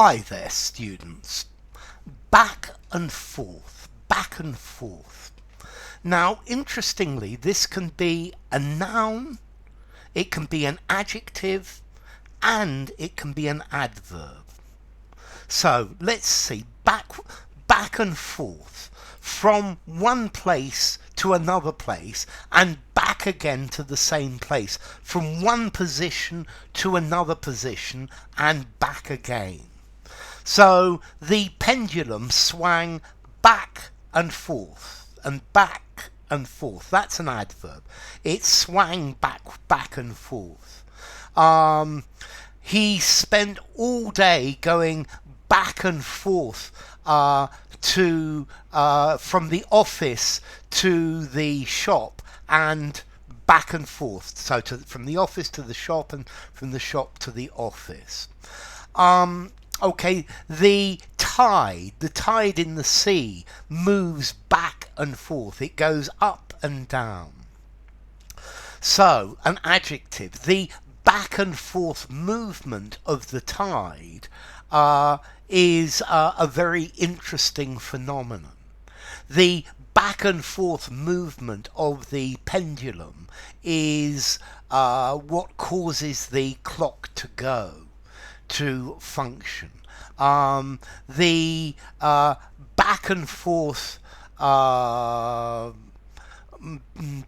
Hi there, students. Back and forth, back and forth. Now, interestingly, this can be a noun, it can be an adjective, and it can be an adverb. So, let's see, back and forth, from one place to another place, and back again to the same place, from one position to another position, and back again. So the pendulum swung back and forth and back and forth. That's an adverb. It swung back and forth. He spent all day going back and forth from the office to the shop and back and forth. So from the office to the shop and from the shop to the office. Okay, the tide in the sea moves back and forth. It goes up and down. So, an adjective. The back and forth movement of the tide is a very interesting phenomenon. The back and forth movement of the pendulum is what causes the clock to go, to function. The back and forth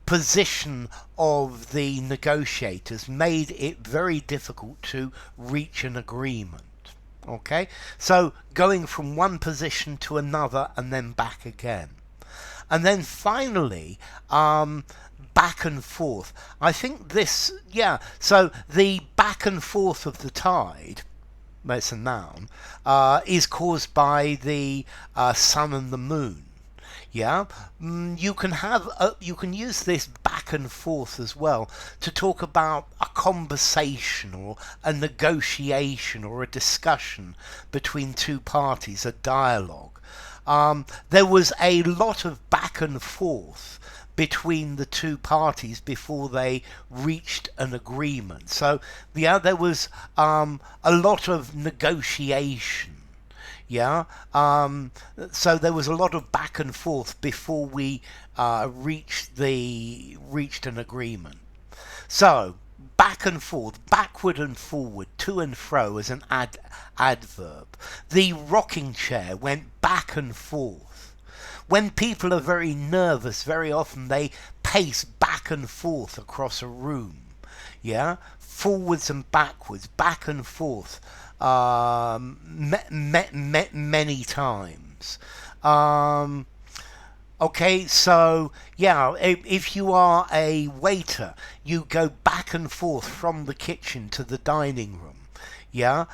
position of the negotiators made it very difficult to reach an agreement. Okay, so going from one position to another and then back again. And then finally, back and forth. I think this, so the back and forth of the tide, it's a noun, is caused by the sun and the moon. You can use this back and forth as well to talk about a conversation or a negotiation or a discussion between two parties, a dialogue. There was a lot of back and forth between the two parties before they reached an agreement. So there was a lot of negotiation. So there was a lot of back and forth before we reached an agreement. So back and forth, backward and forward, to and fro as an adverb. The rocking chair went back and forth. When people are very nervous, very often they pace back and forth across a room. Forwards and backwards, back and forth, many times. Okay, so if you are a waiter, you go back and forth from the kitchen to the dining room. The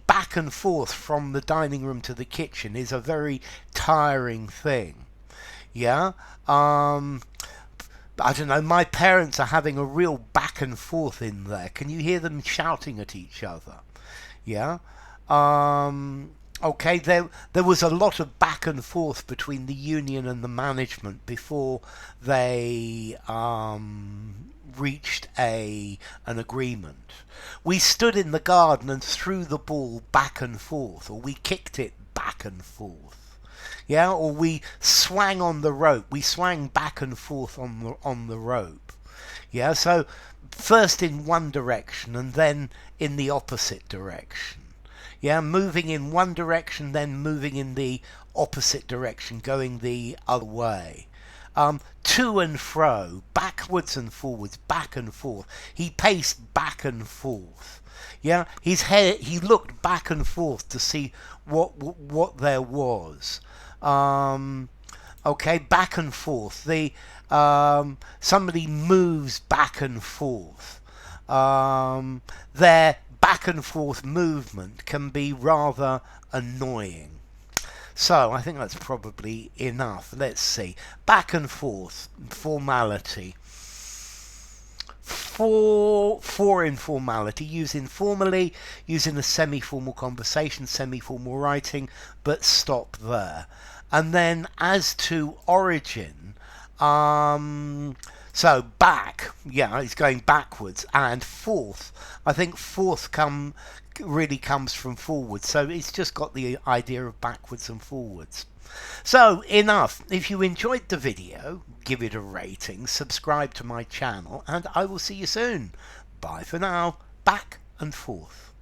back and forth from the dining room to the kitchen is a very tiring thing. I don't know, my parents are having a real back and forth in there. Can you hear them shouting at each other? Okay, there was a lot of back and forth between the union and the management before they reached an agreement. We stood in the garden and threw the ball back and forth, or we kicked it back and forth. Or we swang on the rope. We swang back and forth on the rope. So first in one direction and then in the opposite direction. Moving in one direction, then moving in the opposite direction, going the other way. To and fro, backwards and forwards, back and forth. He paced back and forth. He looked back and forth to see what there was. Back and forth. Somebody moves back and forth. Their back and forth movement can be rather annoying. So I think that's probably enough. Let's see. Back and forth, formality. For informality, use informally, use in a semi-formal conversation, semi-formal writing, but stop there. And then as to origin, So back, yeah, it's going backwards, and forth. I think forth really comes from forward, so it's just got the idea of backwards and forwards. So enough. If you enjoyed the video, give it a rating, subscribe to my channel, and I will see you soon. Bye for now. Back and forth.